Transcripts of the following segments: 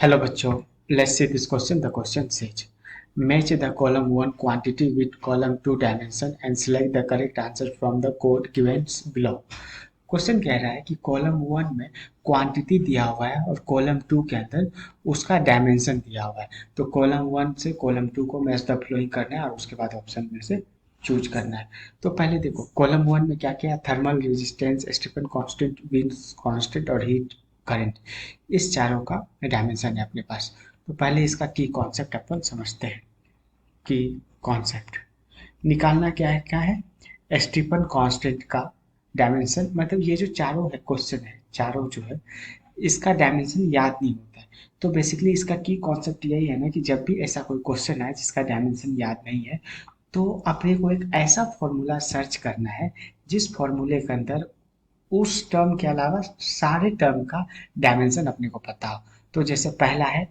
Hello बच्चों, let's see this question. The question says, match the column 1 quantity with column 2 dimension and select the correct answer from the code given below. Question कह रहा है कि column 1 में quantity दिया हुआ है और कॉलम 2 के अंदर उसका डायमेंशन दिया हुआ है। तो कॉलम 1 से कॉलम 2 को मैच द फ्लोइंग करना है और उसके बाद ऑप्शन में से चूज करना है। तो पहले देखो कॉलम 1 में क्या क्या है, thermal resistance, Stefan constant, Wien's constant और हीट करंट। इस चारों का डायमेंशन है अपने पास। तो पहले इसका की कॉन्सेप्ट अपन समझते हैं। की कॉन्सेप्ट निकालना क्या है स्टीफन कांस्टेंट का डायमेंशन। मतलब ये जो चारों है क्वेश्चन है, चारों जो है इसका डायमेंशन याद नहीं होता है। तो बेसिकली इसका की कॉन्सेप्ट यही है ना कि जब भी ऐसा कोई क्वेश्चन है जिसका डायमेंशन याद नहीं है, तो अपने को एक ऐसा फॉर्मूला सर्च करना है जिस फॉर्मूले के अंदर उस टर्म के अलावा सारे टर्म का डायमेंशन अपने को पता हो। तो जैसे पहला है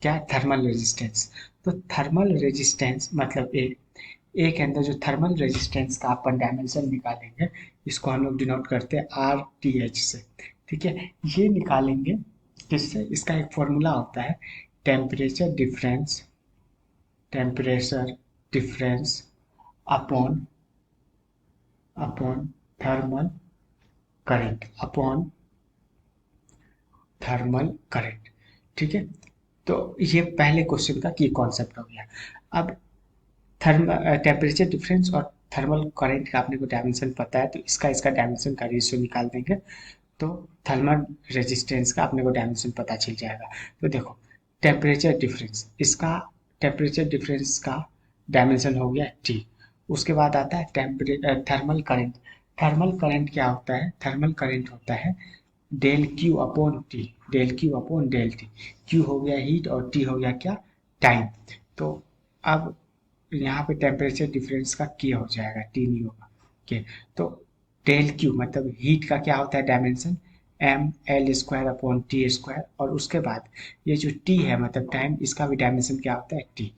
क्या, थर्मल रेजिस्टेंस। तो थर्मल रेजिस्टेंस मतलब ए के अंदर जो थर्मल रेजिस्टेंस का अपन डायमेंशन निकालेंगे, इसको हम लोग डिनोट करते हैं आर टी एच से। ठीक है, ये निकालेंगे किससे, इसका एक फॉर्मूला होता है temperature difference, temperature difference upon upon thermal current, upon thermal current. ठीक है, तो ये पहले क्वेश्चन का की कॉन्सेप्ट हो गया। अब थर्म टेम्परेचर डिफरेंस और थर्मल करंट का अपने को डायमेंशन पता है, तो इसका इसका डायमेंशन का रेशियो निकाल देंगे। तो थर्मल रेजिस्टेंस का अपने को डायमेंशन पता चल जाएगा। तो देखो टेम्परेचर डिफरेंस, इसका टेम्परेचर डिफरेंस का डायमेंशन हो गया टी। उसके बाद आता है थर्मल करंट। थर्मल करंट क्या होता है, थर्मल करंट होता है del Q upon T, del Q upon del T. Q हो गया हीट और टी हो गया क्या, टाइम। तो अब यहाँ पे टेम्परेचर डिफरेंस का के हो जाएगा, टी नहीं होगा के। तो डेल क्यू मतलब हीट का क्या होता है dimension, M L square upon T square. और उसके बाद ये जो टी है मतलब टाइम, इसका भी डायमेंशन क्या होता है टी।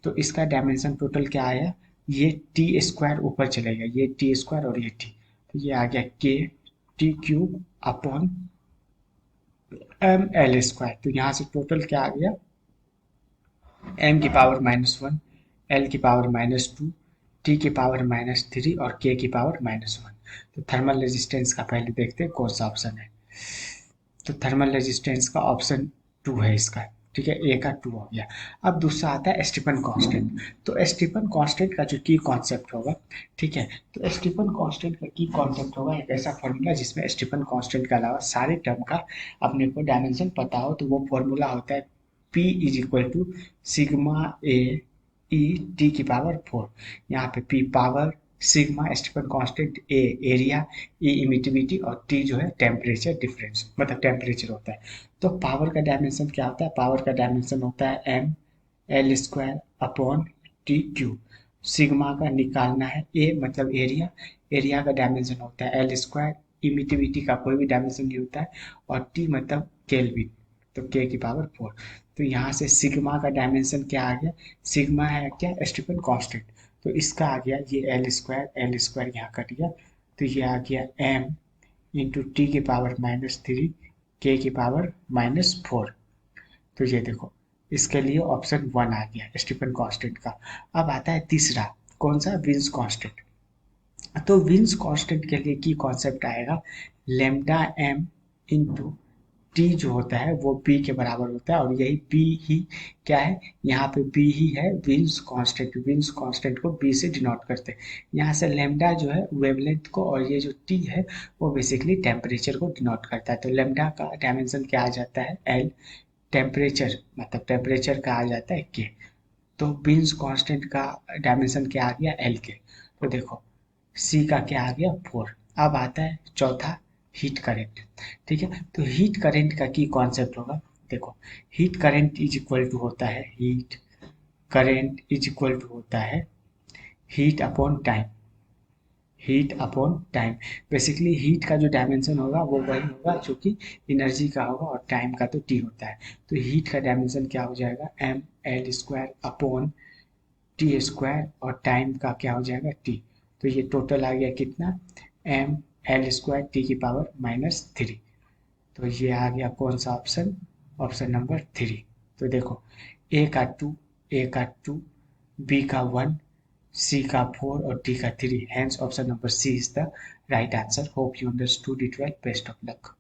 तो इसका डायमेंशन टोटल क्या आया, ये टी स्क्वायर ऊपर चलेगा, ये टी स्क्वायर और ये टी। तो ये आ गया K T cube upon M L square. तो यहाँ से टोटल क्या आ गया, एम की पावर -1, एल की पावर -2, टी की पावर -3 और के की पावर -1। तो थर्मल रेजिस्टेंस का पहले देखते हैं कौन सा ऑप्शन है। तो थर्मल रेजिस्टेंस का ऑप्शन 2 है इसका। ठीक है, ए का 2 हो गया। अब दूसरा आता है स्टीफन कांस्टेंट। तो स्टीफन कांस्टेंट का जो की कॉन्सेप्ट होगा, ठीक है, तो स्टीफन कांस्टेंट का की कॉन्सेप्ट होगा एक ऐसा फॉर्मूला जिसमें स्टीफन कांस्टेंट के अलावा सारे टर्म का अपने को डायमेंशन पता हो। तो वो फॉर्मूला होता है P is equal to sigma A E T की पावर 4। यहाँ पे P power, sigma Stefan constant, A area, E emissivity और टी जो है टेम्परेचर डिफरेंस मतलब टेम्परेचर होता है। तो पावर का डायमेंशन क्या होता है, पावर का डायमेंशन होता है M L square upon T Q. Sigma का निकालना है, ए मतलब एरिया, एरिया का डायमेंशन होता है एल स्क्वायर, इमिटिविटी का कोई भी डायमेंशन नहीं होता है, और टी मतलब केल्विन, तो के की पावर 4। तो यहाँ से सिग्मा का डायमेंशन क्या आ गया, सिग्मा है क्या, स्टीफन कांस्टेंट। तो इसका आ गया ये एल स्क्वायर यहाँ कट गया। तो ये आ गया एम इंटू टी की पावर -3, के की पावर -4। तो ये देखो इसके लिए ऑप्शन 1 आ गया स्टीफन कांस्टेंट का। अब आता है तीसरा, कौन सा, विंस कांस्टेंट। तो विंस कांस्टेंट के लिए की कॉन्सेप्ट आएगा लेमडा एम इंटू टी जो होता है वो बी के बराबर होता है, और यही बी ही क्या है, यहाँ पे बी ही है विंस कांस्टेंट। विंस कांस्टेंट को बी से डिनोट करते हैं। यहाँ से लेमडा जो है वेवलेंथ को, और ये जो टी है वो बेसिकली टेम्परेचर को डिनोट करता है। तो लेमडा का डायमेंशन क्या आ जाता है एल, टेम्परेचर मतलब टेम्परेचर का आ जाता है के। तो विंस कांस्टेंट का डायमेंशन क्या आ गया एल के। तो देखो सी का क्या आ गया 4। अब आता है चौथा, हीट करेंट। ठीक है, तो हीट करेंट का की कॉन्सेप्ट होगा, देखो heat current is equal to होता है, heat current is equal to होता है heat upon time, heat upon time. Basically heat का जो डायमेंशन होगा वो वही होगा जो कि एनर्जी का होगा, और टाइम का तो टी होता है। तो हीट का डायमेंशन क्या हो जाएगा, M L square upon T square, और टाइम का क्या हो जाएगा टी। तो ये टोटल आ गया कितना, एम एल स्क्वायर टी की पावर -3। तो ये आ गया कौन सा ऑप्शन, ऑप्शन नंबर 3। तो देखो, ए का 2, ए का 2, बी का 1, सी का 4 और डी का 3। Hence option number C is the right answer. Hope you understood it well. Best of luck.